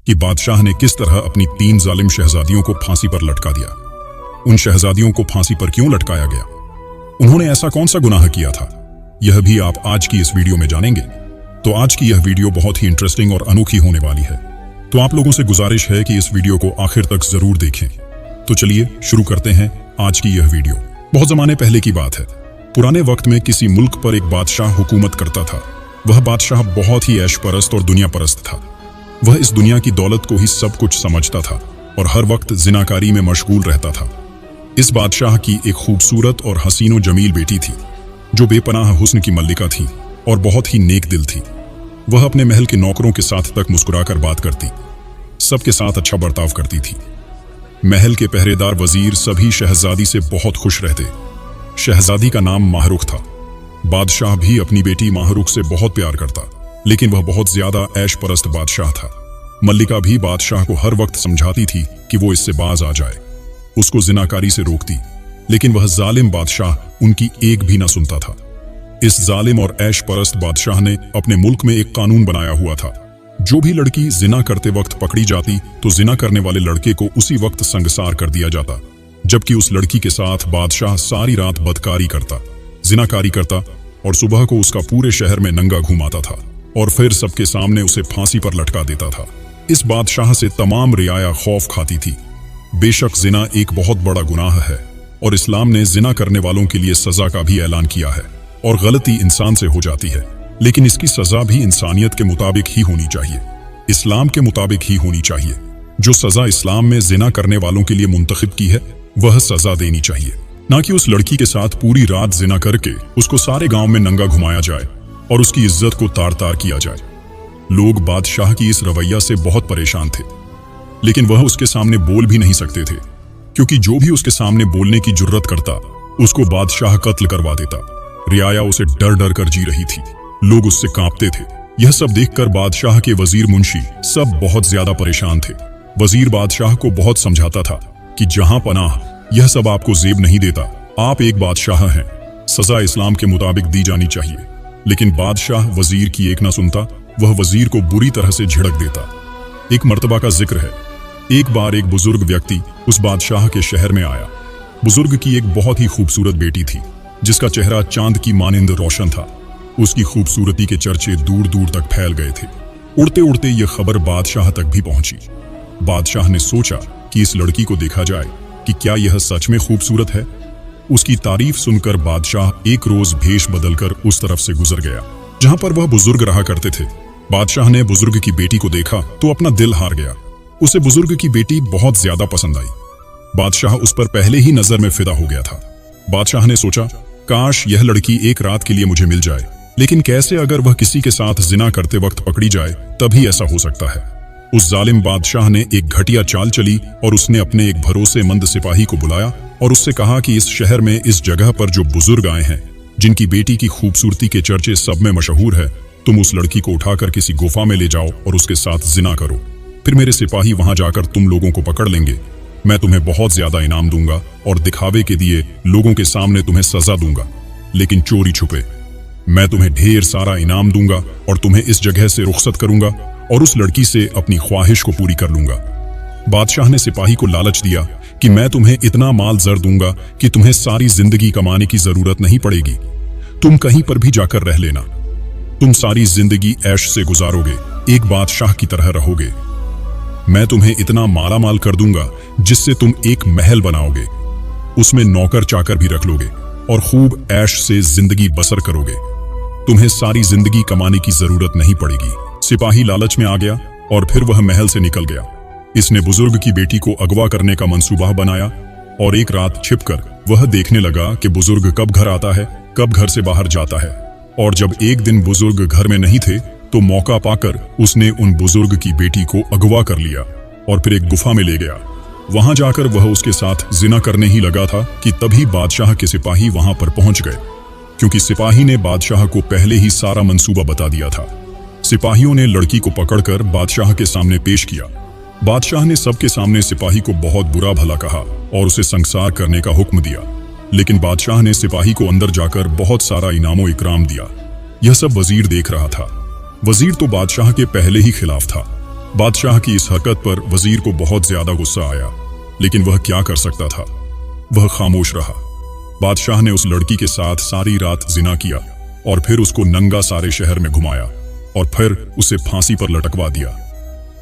कि बादशाह ने किस तरह अपनी 3 जालिम शहजादियों को फांसी पर लटका दिया। उन शहजादियों को फांसी पर क्यों लटकाया गया? उन्होंने ऐसा कौन सा गुनाह किया था? यह भी आप आज की इस वीडियो में जानेंगे। तो आज की यह वीडियो बहुत ही इंटरेस्टिंग और अनोखी होने वाली है, तो आप लोगों से गुजारिश है कि इस वीडियो को आखिर तक जरूर देखें। तो चलिए शुरू करते हैं आज की यह वीडियो। बहुत जमाने पहले की बात है। पुराने वक्त में किसी मुल्क पर एक बादशाह हुकूमत करता था। वह बादशाह बहुत ही ऐश परस्त और दुनिया परस्त था। वह इस दुनिया की दौलत को ही सब कुछ समझता था और हर वक्त जिनाकारी में मशगूल रहता था। इस बादशाह की एक खूबसूरत और हसीनो जमील बेटी थी, जो बेपनाह हुस्न की मल्लिका थी और बहुत ही नेक दिल थी। वह अपने महल के नौकरों के साथ तक मुस्कुराकर बात करती, सबके साथ अच्छा बर्ताव करती थी। महल के पहरेदार वजीर सभी शहजादी से बहुत खुश रहते। शहजादी का नाम माहरुख था। बादशाह भी अपनी बेटी माहरुख से बहुत प्यार करता, लेकिन वह बहुत ज्यादा ऐश परस्त बादशाह था। मल्लिका भी बादशाह को हर वक्त समझाती थी कि वो इससे बाज आ जाए, उसको जिनाकारी से रोकती, लेकिन वह जालिम बादशाह उनकी एक भी ना सुनता था। इस जालिम और ऐश परस्त बादशाह ने अपने मुल्क में एक कानून बनाया हुआ था। जो भी लड़की जिना करते वक्त पकड़ी जाती तो जिना करने वाले लड़के को उसी वक्त संगसार कर दिया जाता, जबकि उस लड़की के साथ बादशाह सारी रात बदकारी करता, जिनाकारी करता और सुबह को उसका पूरे शहर में नंगा घुमाता था और फिर सबके सामने उसे फांसी पर लटका देता था। इस बादशाह से तमाम रियाया खौफ खाती थी। बेशक जिना एक बहुत बड़ा गुनाह है और इस्लाम ने जिना करने वालों के लिए सजा का भी ऐलान किया है और गलती इंसान से हो जाती है, लेकिन इसकी सजा भी इंसानियत के मुताबिक ही होनी चाहिए, इस्लाम के मुताबिक ही होनी चाहिए। जो सजा इस्लाम में जिना करने वालों के लिए मुंतखब की है वह सजा देनी चाहिए, ना कि उस लड़की के साथ पूरी रात जिना करके उसको सारे गांव में नंगा घुमाया जाए और उसकी इज्जत को तार तार किया जाए। लोग बादशाह की इस रवैया से बहुत परेशान थे, लेकिन वह उसके सामने बोल भी नहीं सकते थे, क्योंकि जो भी उसके सामने बोलने की जुर्रत करता उसको बादशाह कत्ल करवा देता। रियाया उसे डर डर कर जी रही थी, लोग उससे कांपते थे। यह सब देखकर बादशाह के वजीर मुंशी सब बहुत ज्यादा परेशान थे। वजीर बादशाह को बहुत समझाता था कि जहां पनाह, यह सब आपको जेब नहीं देता। आप एक बादशाह हैं, सजा इस्लाम के मुताबिक दी जानी चाहिए। लेकिन बादशाह वजीर की एक ना सुनता, वह वजीर को बुरी तरह से झिड़क देता। एक मर्तबा का जिक्र है, एक बार एक बुजुर्ग व्यक्ति उस बादशाह के शहर में आया। बुजुर्ग की एक बहुत ही खूबसूरत बेटी थी, जिसका चेहरा चांद की मानिंद रोशन था। उसकी खूबसूरती के चर्चे दूर दूर तक फैल गए थे। उड़ते उड़ते यह खबर बादशाह तक भी पहुंची। बादशाह ने सोचा कि इस लड़की को देखा जाए कि क्या यह सच में खूबसूरत है। उसकी तारीफ सुनकर बादशाह एक रोज भेष बदलकर उस तरफ से गुजर गया जहां पर वह बुजुर्ग रहा करते थे। बादशाह ने बुजुर्ग की बेटी को देखा तो अपना दिल हार गया। उसे बुजुर्ग की बेटी बहुत ज्यादा पसंद आई। बादशाह उस पर पहले ही नजर में फिदा हो गया था। बादशाह ने सोचा, काश यह लड़की एक रात के लिए मुझे मिल जाए, लेकिन कैसे? अगर वह किसी के साथ जिना करते वक्त पकड़ी जाए तभी ऐसा हो सकता है। उस जालिम बादशाह ने एक घटिया चाल चली और उसने अपने एक भरोसेमंद सिपाही को बुलाया और उससे कहा कि इस शहर में इस जगह पर जो बुजुर्ग आए हैं, जिनकी बेटी की खूबसूरती के चर्चे सब में मशहूर है, तुम उस लड़की को उठाकर किसी गुफा में ले जाओ और उसके साथ जिना करो। फिर मेरे सिपाही वहां जाकर तुम लोगों को पकड़ लेंगे। मैं तुम्हें बहुत ज्यादा इनाम दूंगा और दिखावे के दिए लोगों के सामने तुम्हें सजा दूंगा, लेकिन चोरी छुपे। मैं तुम्हें ढेर सारा इनाम दूंगा और तुम्हें इस जगह से रुखसत करूंगा और उस लड़की से अपनी ख्वाहिश को पूरी कर लूंगा। बादशाह ने सिपाही को लालच दिया कि मैं तुम्हें इतना माल जर दूंगा कि तुम्हें सारी जिंदगी कमाने की जरूरत नहीं पड़ेगी। तुम कहीं पर भी जाकर रह लेना। तुम सारी जिंदगी ऐश से गुजारोगे, एक बादशाह की तरह रहोगे। मैं तुम्हें इतना माला माल कर दूंगा जिससे तुम एक महल बनाओगे, उसमें नौकर चाकर भी रख लोगे और खूब ऐश से जिंदगी बसर करोगे। तुम्हें सारी जिंदगी कमाने की जरूरत नहीं पड़ेगी। सिपाही लालच में आ गया और फिर वह महल से निकल गया। इसने बुजुर्ग की बेटी को अगवा करने का मंसूबा बनाया और एक रात छिपकर वह देखने लगा कि बुजुर्ग कब घर आता है, कब घर से बाहर जाता है। और जब एक दिन बुजुर्ग घर में नहीं थे तो मौका पाकर उसने उन बुजुर्ग की बेटी को अगवा कर लिया और फिर एक गुफा में ले गया। वहां जाकर वह उसके साथ जिना करने ही लगा था कि तभी बादशाह के सिपाही वहां पर पहुंच गए, क्योंकि सिपाही ने बादशाह को पहले ही सारा मंसूबा बता दिया था। सिपाहियों ने लड़की को पकड़कर बादशाह के सामने पेश किया। बादशाह ने सबके सामने सिपाही को बहुत बुरा भला कहा और उसे संसार करने का हुक्म दिया, लेकिन बादशाह ने सिपाही को अंदर जाकर बहुत सारा इनामो इकराम दिया। यह सब वजीर देख रहा था। वजीर तो बादशाह के पहले ही खिलाफ था। बादशाह की इस हरकत पर वजीर को बहुत ज्यादा गुस्सा आया, लेकिन वह क्या कर सकता था। वह खामोश रहा। बादशाह ने उस लड़की के साथ सारी रात जिना किया और फिर उसको नंगा सारे शहर में घुमाया और फिर उसे फांसी पर लटकवा दिया।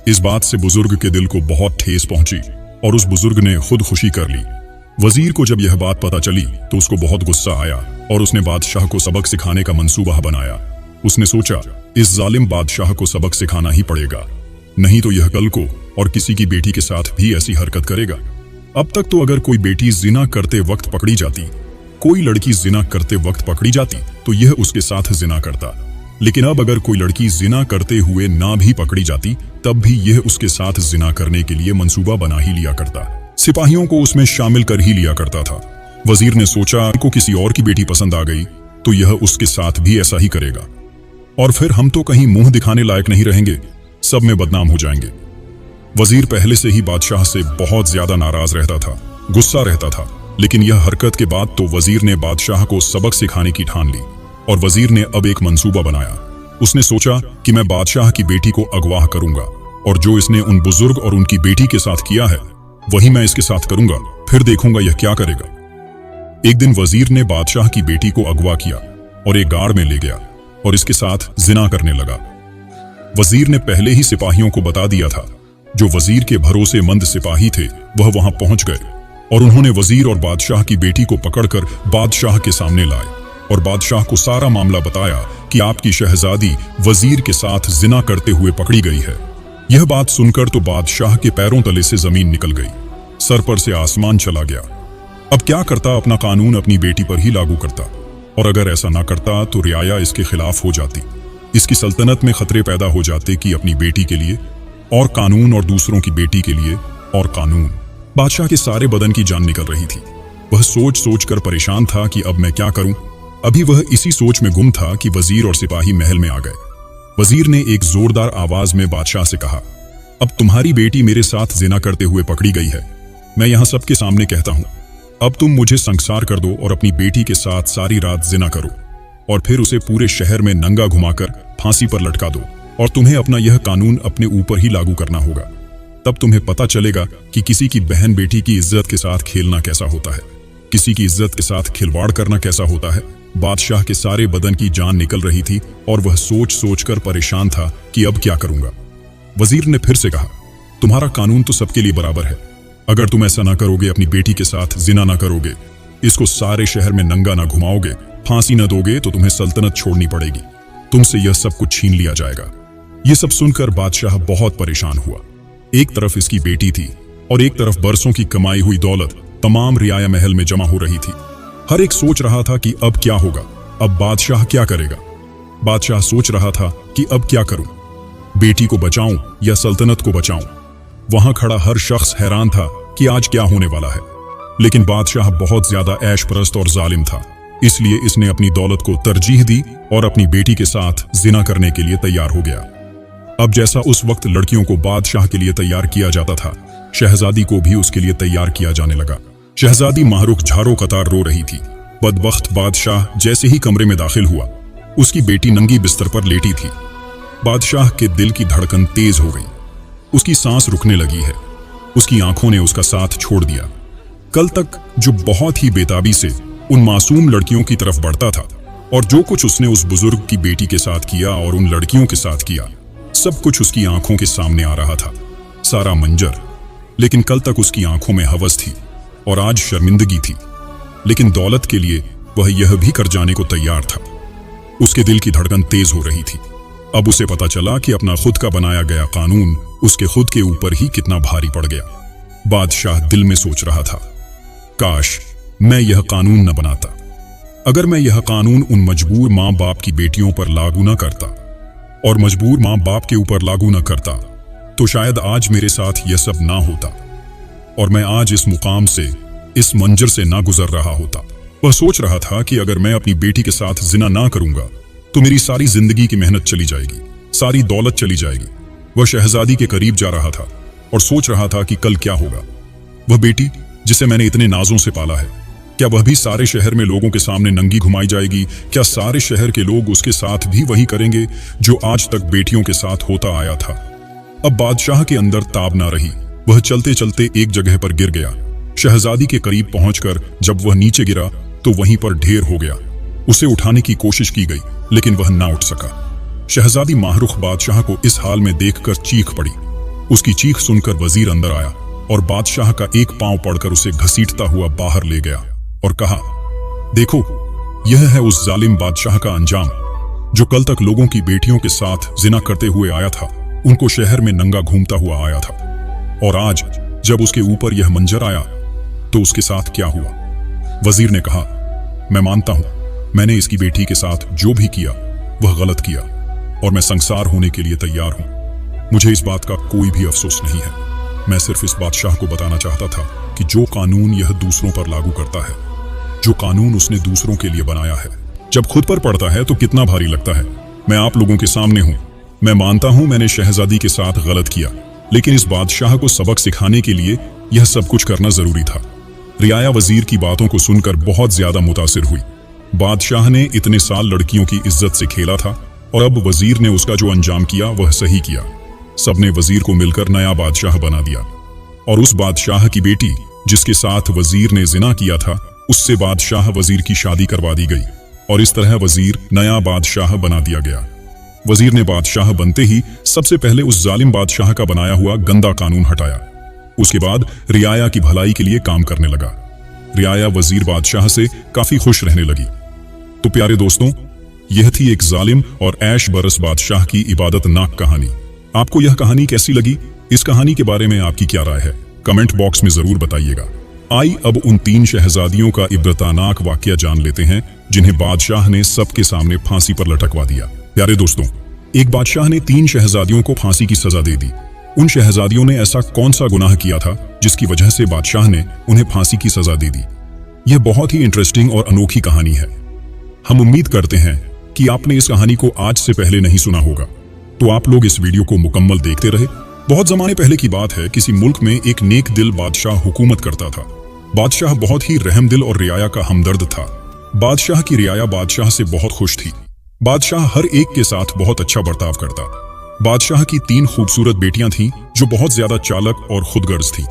इस बात से बुजुर्ग के दिल को बहुत ठेस पहुंची और उस बुजुर्ग ने खुद खुशी कर ली। वजीर को जब यह बात पता चली तो उसको बहुत गुस्सा आया और उसने बादशाह को सबक सिखाने का मंसूबा बनाया। उसने सोचा, इस जालिम बादशाह को सबक सिखाना ही पड़ेगा, नहीं तो यह कल को और किसी की बेटी के साथ भी ऐसी हरकत करेगा। अब तक तो अगर कोई बेटी जिना करते वक्त पकड़ी जाती, कोई लड़की जिना करते वक्त पकड़ी जाती तो यह उसके साथ जिना करता, लेकिन अब अगर कोई लड़की जिना करते हुए ना भी पकड़ी जाती तब भी यह उसके साथ जिना करने के लिए मंसूबा बना ही लिया करता, सिपाहियों को उसमें शामिल कर ही लिया करता था। वजीर ने सोचा, को किसी और की बेटी पसंद आ गई तो यह उसके साथ भी ऐसा ही करेगा और फिर हम तो कहीं मुंह दिखाने लायक नहीं रहेंगे, सब में बदनाम हो जाएंगे। वजीर पहले से ही बादशाह से बहुत ज्यादा नाराज रहता था, गुस्सा रहता था, लेकिन यह हरकत के बाद तो वजीर ने बादशाह को सबक सिखाने की ठान ली और वजीर ने अब एक मंसूबा बनाया। उसने सोचा कि मैं बादशाह की बेटी को अगवा करूंगा और जो इसने उन बुजुर्ग और उनकी बेटी के साथ किया है वही मैं इसके साथ करूंगा, फिर देखूंगा यह क्या करेगा। एक दिन वजीर ने बादशाह की बेटी को अगवा किया और एक गाड़ में ले गया और इसके साथ जिना करने लगा। वजीर ने पहले ही सिपाहियों को बता दिया था। जो वजीर के भरोसेमंद सिपाही थे वह वहां पहुंच गए और उन्होंने वजीर और बादशाह की बेटी को पकड़कर बादशाह के सामने लाए और बादशाह को सारा मामला बताया कि आपकी शहजादी वजीर के साथ जिना करते हुए पकड़ी गई है। यह बात सुनकर तो बादशाह के पैरों तले से जमीन निकल गई, सर पर से आसमान चला गया। अब क्या करता, अपना कानून अपनी बेटी पर ही लागू करता और अगर ऐसा ना करता तो रियाया इसके खिलाफ हो जाती, इसकी सल्तनत में खतरे पैदा हो जाते कि अपनी बेटी के लिए और कानून और दूसरों की बेटी के लिए और कानून। बादशाह के सारे बदन की जान निकल रही थी। वह सोच सोच कर परेशान था कि अब मैं क्या करूं। अभी वह इसी सोच में गुम था कि वजीर और सिपाही महल में आ गए। वजीर ने एक जोरदार आवाज में बादशाह से कहा, अब तुम्हारी बेटी मेरे साथ जिना करते हुए पकड़ी गई है। मैं यहां सबके सामने कहता हूं, अब तुम मुझे संसार कर दो और अपनी बेटी के साथ सारी रात जिना करो और फिर उसे पूरे शहर में नंगा घुमाकर फांसी पर लटका दो और तुम्हें अपना यह कानून अपने ऊपर ही लागू करना होगा। तब तुम्हें पता चलेगा कि किसी की बहन बेटी की इज्जत के साथ खेलना कैसा होता है, किसी की इज्जत के साथ खिलवाड़ करना कैसा होता है। बादशाह के सारे बदन की जान निकल रही थी और वह सोच सोच कर परेशान था कि अब क्या करूंगा। वजीर ने फिर से कहा, तुम्हारा कानून तो सबके लिए बराबर है। अगर तुम ऐसा ना करोगे, अपनी बेटी के साथ जिना ना करोगे, इसको सारे शहर में नंगा ना घुमाओगे, फांसी न दोगे तो तुम्हें सल्तनत छोड़नी पड़ेगी, तुमसे यह सब कुछ छीन लिया जाएगा। यह सब सुनकर बादशाह बहुत परेशान हुआ। एक तरफ इसकी बेटी थी और एक तरफ बरसों की कमाई हुई दौलत तमाम रियाया महल में जमा हो रही थी। हर एक सोच रहा था कि अब क्या होगा, अब बादशाह क्या करेगा। बादशाह सोच रहा था कि अब क्या करूं, बेटी को बचाऊं या सल्तनत को बचाऊं। वहां खड़ा हर शख्स हैरान था कि आज क्या होने वाला है, लेकिन बादशाह बहुत ज्यादा ऐश परस्त और जालिम था, इसलिए इसने अपनी दौलत को तरजीह दी और अपनी बेटी के साथ जिना करने के लिए तैयार हो गया। अब जैसा उस वक्त लड़कियों को बादशाह के लिए तैयार किया जाता था, शहजादी को भी उसके लिए तैयार किया जाने लगा। शहजादी माहरुख झारो कतार रो रही थी। बदबख्त बादशाह जैसे ही कमरे में दाखिल हुआ, उसकी बेटी नंगी बिस्तर पर लेटी थी। बादशाह के दिल की धड़कन तेज हो गई, उसकी सांस रुकने लगी है, उसकी आंखों ने उसका साथ छोड़ दिया। कल तक जो बहुत ही बेताबी से उन मासूम लड़कियों की तरफ बढ़ता था और जो कुछ उसने उस बुजुर्ग की बेटी के साथ किया और उन लड़कियों के साथ किया, सब कुछ उसकी आंखों के सामने आ रहा था, सारा मंजर। लेकिन कल तक उसकी आंखों में हवस थी और आज शर्मिंदगी थी, लेकिन दौलत के लिए वह यह भी कर जाने को तैयार था। उसके दिल की धड़कन तेज हो रही थी। अब उसे पता चला कि अपना खुद का बनाया गया कानून उसके खुद के ऊपर ही कितना भारी पड़ गया। बादशाह दिल में सोच रहा था, काश मैं यह कानून न बनाता। अगर मैं यह कानून उन मजबूर माँ बाप की बेटियों पर लागू न करता और मजबूर माँ बाप के ऊपर लागू न करता तो शायद आज मेरे साथ यह सब ना होता और मैं आज इस मुकाम से, इस मंजर से ना गुजर रहा होता। वह सोच रहा था कि अगर मैं अपनी बेटी के साथ जिना ना करूंगा तो मेरी सारी जिंदगी की मेहनत चली जाएगी, सारी दौलत चली जाएगी। वह शहजादी के करीब जा रहा था और सोच रहा था कि कल क्या होगा। वह बेटी जिसे मैंने इतने नाजों से पाला है, क्या वह भी सारे शहर में लोगों के सामने नंगी घुमाई जाएगी? क्या सारे शहर के लोग उसके साथ भी वही करेंगे जो आज तक बेटियों के साथ होता आया था? अब बादशाह के अंदर ताब ना रही। वह चलते चलते एक जगह पर गिर गया। शहजादी के करीब पहुंचकर जब वह नीचे गिरा तो वहीं पर ढेर हो गया। उसे उठाने की कोशिश की गई लेकिन वह ना उठ सका। शहजादी माहरुख बादशाह को इस हाल में देखकर चीख पड़ी। उसकी चीख सुनकर वजीर अंदर आया और बादशाह का एक पांव पड़कर उसे घसीटता हुआ बाहर ले गया और कहा, देखो, यह है उस जालिम बादशाह का अंजाम जो कल तक लोगों की बेटियों के साथ जिना करते हुए आया था, उनको शहर में नंगा घूमता हुआ आया था, और आज जब उसके ऊपर यह मंजर आया तो उसके साथ क्या हुआ। वजीर ने कहा, मैं मानता हूं मैंने इसकी बेटी के साथ जो भी किया वह गलत किया और मैं संसार होने के लिए तैयार हूं। मुझे इस बात का कोई भी अफसोस नहीं है। मैं सिर्फ इस बादशाह को बताना चाहता था कि जो कानून यह दूसरों पर लागू करता है, जो कानून उसने दूसरों के लिए बनाया है, जब खुद पर पड़ता है तो कितना भारी लगता है। मैं आप लोगों के सामने हूं। मैं मानता हूं मैंने शहजादी के साथ गलत किया, लेकिन इस बादशाह को सबक सिखाने के लिए यह सब कुछ करना जरूरी था। रियाया वजीर की बातों को सुनकर बहुत ज्यादा मुतासिर हुई। बादशाह ने इतने साल लड़कियों की इज्जत से खेला था और अब वजीर ने उसका जो अंजाम किया वह सही किया। सबने वजीर को मिलकर नया बादशाह बना दिया और उस बादशाह की बेटी जिसके साथ वजीर ने जिना किया था उससे बादशाह वजीर की शादी करवा दी गई और इस तरह वजीर नया बादशाह बना दिया गया। वजीर ने बादशाह बनते ही सबसे पहले उस जालिम बादशाह का बनाया हुआ गंदा कानून हटाया। उसके बाद रियाया की भलाई के लिए काम करने लगा। रियाया वजीर बादशाह से काफी खुश रहने लगी। तो प्यारे दोस्तों, यह थी एक जालिम और ऐश बरस बादशाह की इबादत नाक कहानी। आपको यह कहानी कैसी लगी? इस कहानी के बारे में आपकी क्या राय है? कमेंट बॉक्स में जरूर बताइएगा। आई अब उन 3 शहजादियों का इब्रतानाक वाकया जान लेते हैं जिन्हें बादशाह ने सबके सामने फांसी पर लटकवा दिया। प्यारे दोस्तों, एक बादशाह ने 3 शहजादियों को फांसी की सजा दे दी। उन शहजादियों ने ऐसा कौन सा गुनाह किया था जिसकी वजह से बादशाह ने उन्हें फांसी की सजा दे दी? यह बहुत ही इंटरेस्टिंग और अनोखी कहानी है। हम उम्मीद करते हैं कि आपने इस कहानी को आज से पहले नहीं सुना होगा, तो आप लोग इस वीडियो को मुकम्मल देखते रहे। बहुत जमाने पहले की बात है, किसी मुल्क में एक नेक दिल बादशाह हुकूमत करता था। बादशाह बहुत ही रहमदिल और रियाया का हमदर्द था। बादशाह की रियाया बादशाह से बहुत खुश थी। बादशाह हर एक के साथ बहुत अच्छा बर्ताव करता। बादशाह की 3 खूबसूरत बेटियां थीं जो बहुत ज्यादा चालक और खुदगर्ज थीं।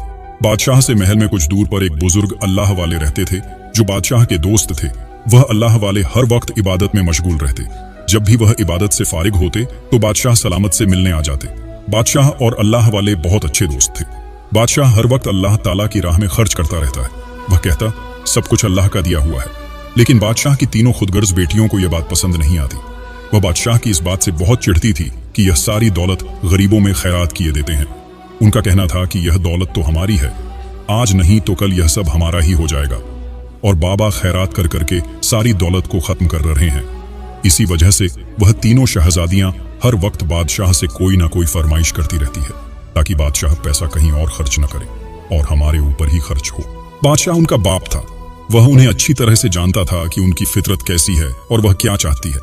बादशाह से महल में कुछ दूर पर एक बुजुर्ग अल्लाह वाले रहते थे जो बादशाह के दोस्त थे। वह अल्लाह वाले हर वक्त इबादत में मशगूल रहते। जब भी वह इबादत से फारिग होते तो बादशाह सलामत से मिलने आ जाते। बादशाह और अल्लाह वाले बहुत अच्छे दोस्त थे। बादशाह हर वक्त अल्लाह ताला की राह में खर्च करता रहता है। वह कहता, सब कुछ अल्लाह का दिया हुआ है। लेकिन बादशाह की तीनों खुदगर्ज बेटियों को यह बात पसंद नहीं आती। वह बादशाह की इस बात से बहुत चिढ़ती थी कि यह सारी दौलत गरीबों में खैरात किए देते हैं। उनका कहना था कि यह दौलत तो हमारी है, आज नहीं तो कल यह सब हमारा ही हो जाएगा, और बाबा खैरात कर करके सारी दौलत को खत्म कर रहे हैं। इसी वजह से वह तीनों शहजादियां हर वक्त बादशाह से कोई ना कोई फरमाइश करती रहती है ताकि बादशाह पैसा कहीं और खर्च न करे और हमारे ऊपर ही खर्च हो। बादशाह उनका बाप था। वह उन्हें अच्छी तरह से जानता था कि उनकी फितरत कैसी है और वह क्या चाहती है।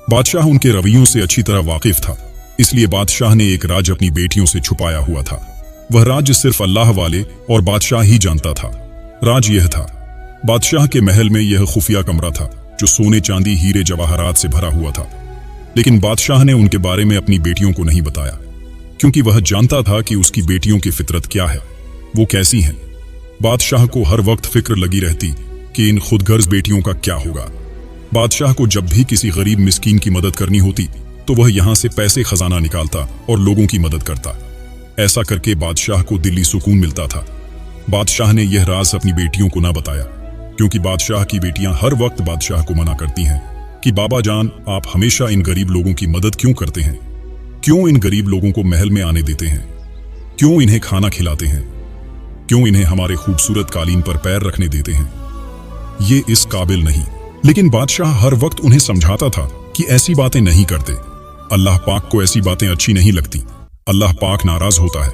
बादशाह उनके रवैयों से अच्छी तरह वाकिफ था, इसलिए बादशाह ने एक राज अपनी बेटियों से छुपाया हुआ था। वह राज सिर्फ अल्लाह वाले और बादशाह ही जानता था। राज यह था, बादशाह के महल में यह खुफिया कमरा था जो सोने चांदी हीरे जवाहरात से भरा हुआ था। लेकिन बादशाह ने उनके बारे में अपनी बेटियों को नहीं बताया, क्योंकि वह जानता था कि उसकी बेटियों की फितरत क्या है, वो कैसी हैं। बादशाह को हर वक्त फिक्र लगी रहती कि इन खुदगर्ज बेटियों का क्या होगा। बादशाह को जब भी किसी गरीब मिस्कीन की मदद करनी होती तो वह यहाँ से पैसे खजाना निकालता और लोगों की मदद करता। ऐसा करके बादशाह को दिली सुकून मिलता था। बादशाह ने यह राज अपनी बेटियों को ना बताया, क्योंकि बादशाह की बेटियां हर वक्त बादशाह को मना करती हैं कि बाबा जान, आप हमेशा इन गरीब लोगों की मदद क्यों करते हैं? क्यों इन गरीब लोगों को महल में आने देते हैं? क्यों इन्हें खाना खिलाते हैं? क्यों इन्हें हमारे खूबसूरत कालीन पर पैर रखने देते हैं? ये इस काबिल नहीं। लेकिन बादशाह हर वक्त उन्हें समझाता था कि ऐसी बातें नहीं करते। अल्लाह पाक को ऐसी बातें अच्छी नहीं लगती। अल्लाह पाक नाराज होता है।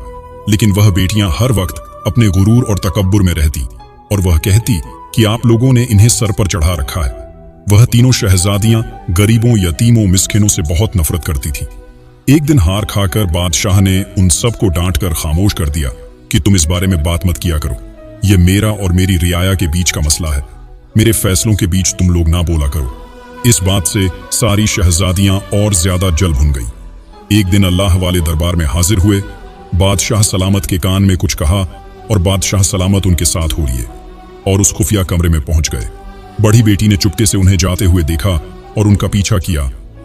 लेकिन वह बेटियां हर वक्त अपने गुरूर और तकब्बुर में रहती और वह कहती कि आप लोगों ने इन्हें सर पर चढ़ा रखा है। वह तीनों शहजादियां गरीबों, यतीमों, मिस्किनों से बहुत नफरत करती थी। एक दिन हार खाकर बादशाह ने उन सबको डांट कर खामोश कर दिया कि तुम इस बारे में बात मत किया करो। यह मेरा और मेरी रियाया के बीच का मसला है। मेरे फैसलों के बीच तुम लोग ना बोला करो। इस बात से सारी शहजादियां और ज्यादा जल भुन गई। एक दिन अल्लाह वाले दरबार में हाजिर हुए बादशाह सलामत के कान में कुछ कहा और बादशाह सलामत उनके साथ हो लिए और उस खुफिया कमरे में पहुंच गए। बड़ी बेटी ने चुपके से उन्हें जाते हुए देखा और उनका पीछा किया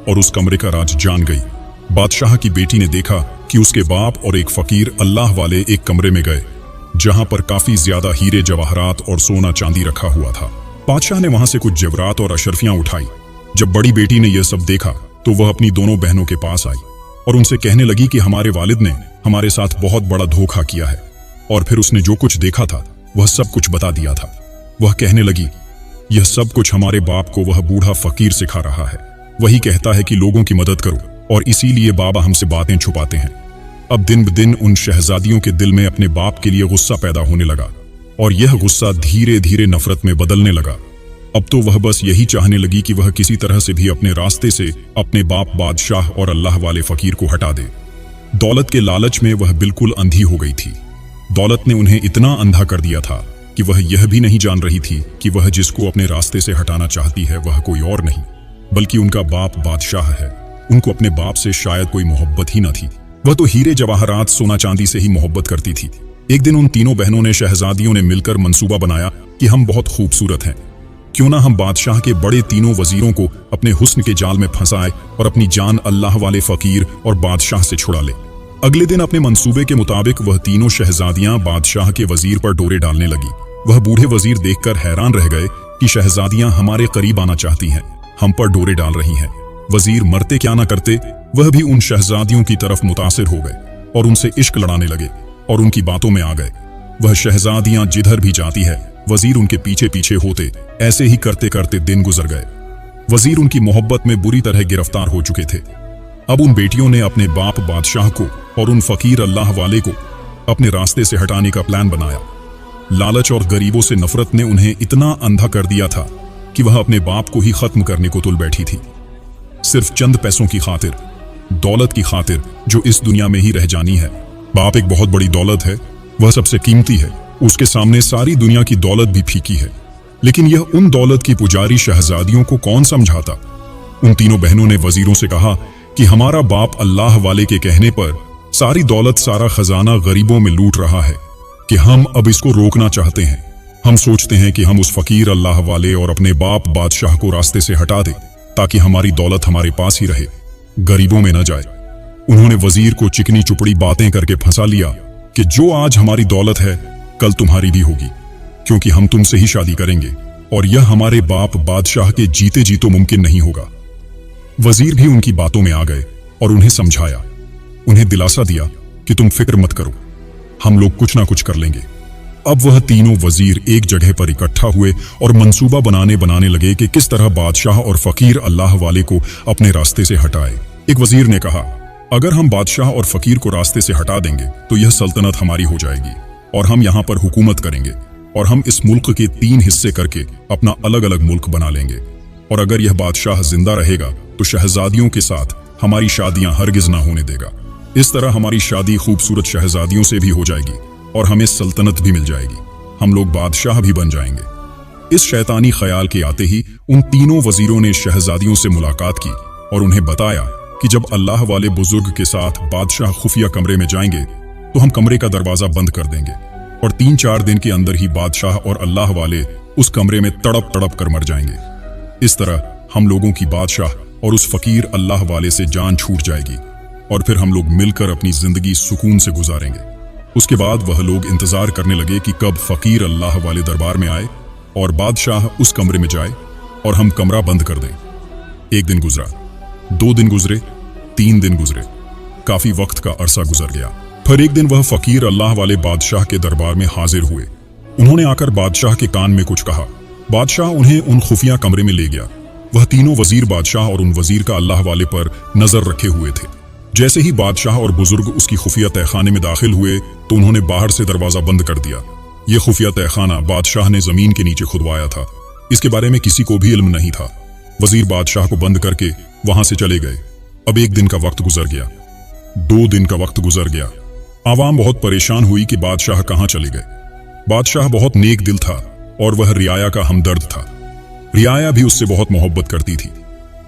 और उस कमरे का राज जान गई। बादशाह की बेटी ने देखा कि उसके बाप और एक फकीर अल्लाह वाले एक कमरे में गए जहां पर काफी ज्यादा हीरे जवाहरात और सोना चांदी रखा हुआ था। बादशाह ने वहां से कुछ जेवरात और अशरफियां उठाई। जब बड़ी बेटी ने यह सब देखा तो वह अपनी दोनों बहनों के पास आई और उनसे कहने लगी कि हमारे वालिद ने हमारे साथ बहुत बड़ा धोखा किया है। और फिर उसने जो कुछ देखा था वह सब कुछ बता दिया था। वह कहने लगी, यह सब कुछ हमारे बाप को वह बूढ़ा फकीर सिखा रहा है। वही कहता है कि लोगों की मदद करो और इसीलिए बाबा हमसे बातें छुपाते हैं। अब दिन ब दिन उन शहजादियों के दिल में अपने बाप के लिए गुस्सा पैदा होने लगा और यह गुस्सा धीरे धीरे नफरत में बदलने लगा। अब तो वह बस यही चाहने लगी कि वह किसी तरह से भी अपने रास्ते से अपने बाप बादशाह और अल्लाह वाले फकीर को हटा दे। दौलत के लालच में वह बिल्कुल अंधी हो गई थी। दौलत ने उन्हें इतना अंधा कर दिया था कि वह यह भी नहीं जान रही थी कि वह जिसको अपने रास्ते से हटाना चाहती है वह कोई और नहीं बल्कि उनका बाप बादशाह है। उनको अपने बाप से शायद कोई मोहब्बत ही न थी। वह तो हीरे जवाहरात सोना चांदी से ही मोहब्बत करती थी। एक दिन उन तीनों बहनों ने शहजादियों ने मिलकर मंसूबा बनाया कि हम बहुत खूबसूरत हैं, क्यों ना हम बादशाह के बड़े तीनों वजीरों को अपने हुस्न के जाल में फंसाए और अपनी जान अल्लाह वाले फकीर और बादशाह से छुड़ा ले। अगले दिन अपने मंसूबे के मुताबिक वह तीनों शहजादियां बादशाह के वजीर पर डोरे डालने लगी। वह बूढ़े वजीर देखकर हैरान रह गए कि शहजादियां हमारे करीब आना चाहती हैं, हम पर डोरे डाल रही हैं। वजीर मरते क्या ना करते, वह भी उन शहजादियों की तरफ मुतासिर हो गए और उनसे इश्क लड़ाने लगे और उनकी बातों में आ गए। वह शहजादियां जिधर भी जाती है वजीर उनके पीछे पीछे होते। ऐसे ही करते करते दिन गुजर गए। वजीर उनकी मोहब्बत में बुरी तरह गिरफ्तार हो चुके थे। अब उन बेटियों ने अपने बाप बादशाह को और उन फकीर अल्लाह वाले को अपने रास्ते से हटाने का प्लान बनाया। लालच और गरीबों से नफरत ने उन्हें इतना अंधा कर दिया था कि वह अपने बाप को ही खत्म करने को तुल बैठी थी, सिर्फ चंद पैसों की खातिर, दौलत की खातिर जो इस दुनिया में ही रह जानी है। बाप एक बहुत बड़ी दौलत है, वह सबसे कीमती है। उसके सामने सारी दुनिया की दौलत भी फीकी है। लेकिन यह उन दौलत की पुजारी शहजादियों को कौन समझाता। उन तीनों बहनों ने वजीरों से कहा कि हमारा बाप अल्लाह वाले के कहने पर सारी दौलत सारा खजाना गरीबों में लूट रहा है कि हम अब इसको रोकना चाहते हैं। हम सोचते हैं कि हम उस फकीर अल्लाह वाले और अपने बाप बादशाह को रास्ते से हटा दें ताकि हमारी दौलत हमारे पास ही रहे, गरीबों में न जाए। उन्होंने वजीर को चिकनी चुपड़ी बातें करके फंसा लिया कि जो आज हमारी दौलत है कल तुम्हारी भी होगी, क्योंकि हम तुमसे ही शादी करेंगे और यह हमारे बाप बादशाह के जीते जी तो मुमकिन नहीं होगा। वजीर भी उनकी बातों में आ गए और उन्हें समझाया, उन्हें दिलासा दिया कि तुम फिक्र मत करो, हम लोग कुछ ना कुछ कर लेंगे। अब वह तीनों वजीर एक जगह पर इकट्ठा हुए और मंसूबा बनाने लगे कि किस तरह बादशाह और फकीर अल्लाह वाले को अपने रास्ते से हटाए। एक वजीर ने कहा, अगर हम बादशाह और फकीर को रास्ते से हटा देंगे तो यह सल्तनत हमारी हो जाएगी और हम यहाँ पर हुकूमत करेंगे और हम इस मुल्क के 3 हिस्से करके अपना अलग अलग मुल्क बना लेंगे। और अगर यह बादशाह जिंदा रहेगा तो शहजादियों के साथ हमारी शादियां हरगिज ना होने देगा। इस तरह हमारी शादी खूबसूरत शहजादियों से भी हो जाएगी और हमें सल्तनत भी मिल जाएगी, हम लोग बादशाह भी बन जाएंगे। इस शैतानी ख्याल के आते ही उन तीनों वजीरों ने शहजादियों से मुलाकात की और उन्हें बताया कि जब अल्लाह वाले बुजुर्ग के साथ बादशाह खुफिया कमरे में जाएंगे तो हम कमरे का दरवाजा बंद कर देंगे और 3-4 दिन के अंदर ही बादशाह और अल्लाह वाले उस कमरे में तड़प तड़प कर मर जाएंगे। इस तरह हम लोगों की बादशाह और उस फकीर अल्लाह वाले से जान छूट जाएगी और फिर हम लोग मिलकर अपनी जिंदगी सुकून से गुजारेंगे। उसके बाद वह लोग इंतजार करने लगे कि कब फकीर अल्लाह वाले दरबार में आए और बादशाह उस कमरे में जाए और हम कमरा बंद कर दें। 1 दिन गुजरा, 2 दिन गुजरे, 3 दिन गुजरे, काफी वक्त का अरसा गुजर गया। फिर एक दिन वह फकीर अल्लाह वाले बादशाह के दरबार में हाजिर हुए। उन्होंने आकर बादशाह के कान में कुछ कहा। बादशाह उन्हें उन खुफिया कमरे में ले गया। वह तीनों वजीर बादशाह और उन वजीर का अल्लाह वाले पर नजर रखे हुए थे। जैसे ही बादशाह और बुजुर्ग उसकी खुफिया तहखाने में दाखिल हुए तो उन्होंने बाहर से दरवाजा बंद कर दिया। यह खुफिया तहखाना बादशाह ने जमीन के नीचे खुदवाया था। इसके बारे में किसी को भी इल्म नहीं था। वजीर बादशाह को बंद करके वहां से चले गए। अब 1 दिन का वक्त गुजर गया, 2 दिन का वक्त गुजर गया। आवाम बहुत परेशान हुई कि बादशाह कहां चले गए। बादशाह बहुत नेक दिल था और वह रियाया का हमदर्द था। रियाया भी उससे बहुत मोहब्बत करती थी।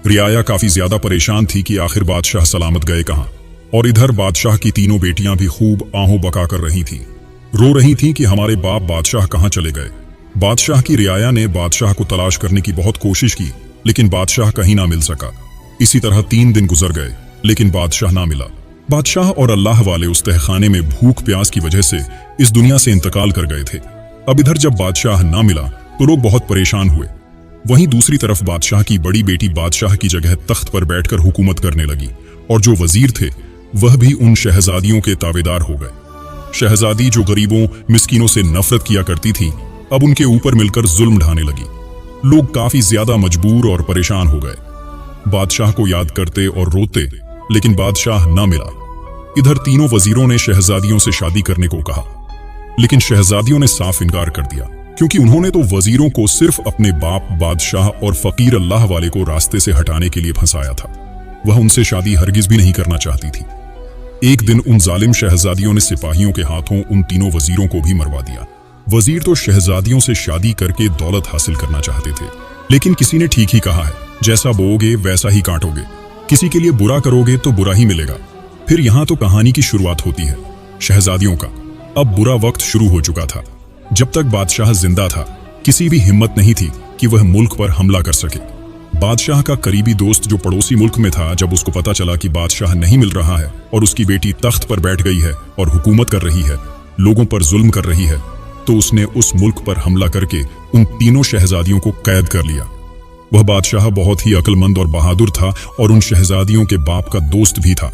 रियाया काफी ज्यादा परेशान थी कि आखिर बादशाह सलामत गए कहां और इधर बादशाह की तीनों बेटियां भी खूब आहों बका कर रही थीं। रो रही थीं कि हमारे बाप बादशाह कहाँ चले गए। बादशाह की रियाया ने बादशाह को तलाश करने की बहुत कोशिश की, लेकिन बादशाह कहीं ना मिल सका। इसी तरह 3 दिन गुजर गए, लेकिन बादशाह ना मिला। बादशाह और अल्लाह वाले उस तहखाने में भूख प्यास की वजह से इस दुनिया से इंतकाल कर गए थे। अब इधर जब बादशाह ना मिला तो लोग बहुत परेशान हुए। वहीं दूसरी तरफ बादशाह की बड़ी बेटी बादशाह की जगह तख्त पर बैठकर हुकूमत करने लगी, और जो वजीर थे वह भी उन शहजादियों के ताबेदार हो गए। शहजादी जो गरीबों मिस्कीनों से नफरत किया करती थी, अब उनके ऊपर मिलकर जुल्म ढाने लगी। लोग काफी ज्यादा मजबूर और परेशान हो गए, बादशाह को याद करते और रोते, लेकिन बादशाह ना मिला। इधर तीनों वजीरों ने शहजादियों से शादी करने को कहा, लेकिन शहजादियों ने साफ इनकार कर दिया, क्योंकि उन्होंने तो वजीरों को सिर्फ अपने बाप बादशाह और फकीर अल्लाह वाले को रास्ते से हटाने के लिए फंसाया था। वह उनसे शादी हरगिज भी नहीं करना चाहती थी। एक दिन उन जालिम शहजादियों ने सिपाहियों के हाथों उन तीनों वजीरों को भी मरवा दिया। वजीर तो शहजादियों से शादी करके दौलत हासिल करना चाहते थे, लेकिन किसी ने ठीक ही कहा है, जैसा बोओगे वैसा ही काटोगे। किसी के लिए बुरा करोगे तो बुरा ही मिलेगा। फिर यहाँ तो कहानी की शुरुआत होती है शहजादियों का। अब बुरा वक्त शुरू हो चुका था। जब तक बादशाह जिंदा था, किसी भी हिम्मत नहीं थी कि वह मुल्क पर हमला कर सके। बादशाह का करीबी दोस्त जो पड़ोसी मुल्क में था, जब उसको पता चला कि बादशाह नहीं मिल रहा है और उसकी बेटी तख्त पर बैठ गई है और हुकूमत कर रही है, लोगों पर जुल्म कर रही है, तो उसने उस मुल्क पर हमला करके उन तीनों शहजादियों को कैद कर लिया। वह बादशाह बहुत ही अक्लमंद और बहादुर था और उन शहजादियों के बाप का दोस्त भी था।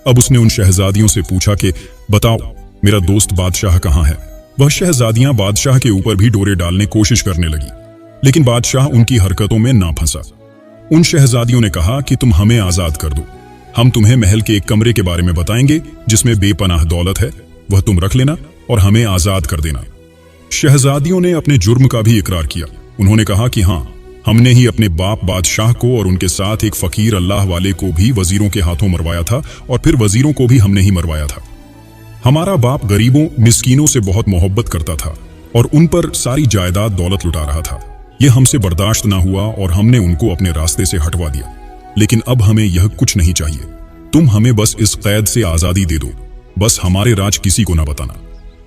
अब उसने उन शहजादियों से पूछा कि बताओ, मेरा दोस्त बादशाह कहाँ है। वह शहजादियां बादशाह के ऊपर भी डोरे डालने कोशिश करने लगी, लेकिन बादशाह उनकी हरकतों में ना फंसा। उन शहजादियों ने कहा कि तुम हमें आजाद कर दो, हम तुम्हें महल के एक कमरे के बारे में बताएंगे जिसमें बेपनाह दौलत है, वह तुम रख लेना और हमें आजाद कर देना। शहजादियों ने अपने जुर्म का भी इकरार किया। उन्होंने कहा कि हाँ, हमने ही अपने बाप बादशाह को और उनके साथ एक फकीर अल्लाह वाले को भी वजीरों के हाथों मरवाया था, और फिर वजीरों को भी हमने ही मरवाया था। हमारा बाप गरीबों मिस्कीनों से बहुत मोहब्बत करता था और उन पर सारी जायदाद दौलत लुटा रहा था। यह हमसे बर्दाश्त ना हुआ और हमने उनको अपने रास्ते से हटवा दिया। लेकिन अब हमें यह कुछ नहीं चाहिए, तुम हमें बस इस कैद से आजादी दे दो, बस हमारे राज किसी को ना बताना।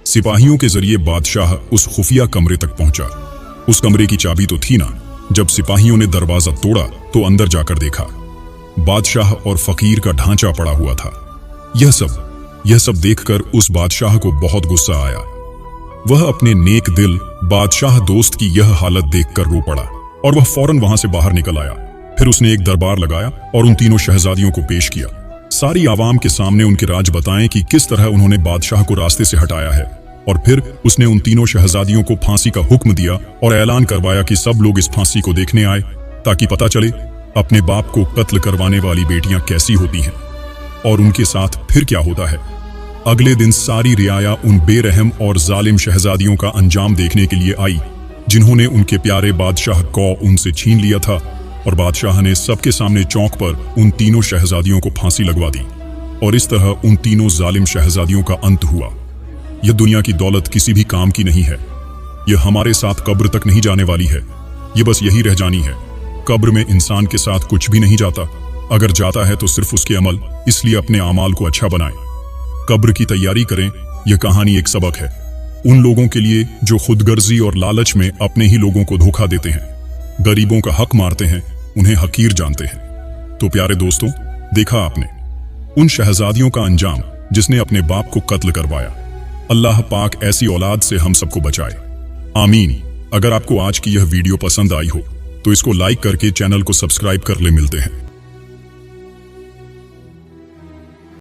सिपाहियों के जरिए बादशाह उस खुफिया कमरे तक पहुंचा। उस कमरे की चाबी तो थी ना। जब सिपाहियों ने दरवाजा तोड़ा तो अंदर जाकर देखा, बादशाह और फकीर का ढांचा पड़ा हुआ था। यह सब देखकर उस बादशाह को बहुत गुस्सा आया। वह अपने नेक दिल बादशाह दोस्त की यह हालत देखकर रो पड़ा और वह फौरन वहां से बाहर निकल आया। फिर उसने एक दरबार लगाया और उन तीनों शहजादियों को पेश किया। सारी आवाम के सामने उनके राज बताएं कि किस तरह उन्होंने बादशाह को रास्ते से हटाया है, और फिर उसने उन तीनों शहजादियों को फांसी का हुक्म दिया और ऐलान करवाया कि सब लोग इस फांसी को देखने आए, ताकि पता चले अपने बाप को कत्ल करवाने वाली बेटियां कैसी होती हैं और उनके साथ फिर क्या होता है। अगले दिन सारी रियाया उन बेरहम और जालिम शहजादियों का अंजाम देखने के लिए आई, जिन्होंने उनके प्यारे बादशाह को उनसे छीन लिया था, और बादशाह ने सबके सामने चौक पर उन तीनों शहजादियों को फांसी लगवा दी। और इस तरह उन तीनों जालिम शहजादियों का अंत हुआ। यह दुनिया की दौलत किसी भी काम की नहीं है। यह हमारे साथ कब्र तक नहीं जाने वाली है, यह बस यही रह जानी है। कब्र में इंसान के साथ कुछ भी नहीं जाता, अगर जाता है तो सिर्फ उसके अमल, इसलिए अपने अमाल को अच्छा बनाएं। कब्र की तैयारी करें। यह कहानी एक सबक है उन लोगों के लिए जो खुदगर्जी और लालच में अपने ही लोगों को धोखा देते हैं, गरीबों का हक मारते हैं, उन्हें हकीर जानते हैं। तो प्यारे दोस्तों, देखा आपने उन शहजादियों का अंजाम जिसने अपने बाप को कत्ल करवाया। अल्लाह पाक ऐसी औलाद से हम सबको बचाए, आमीन। अगर आपको आज की यह वीडियो पसंद आई हो तो इसको लाइक करके चैनल को सब्सक्राइब कर ले। मिलते हैं।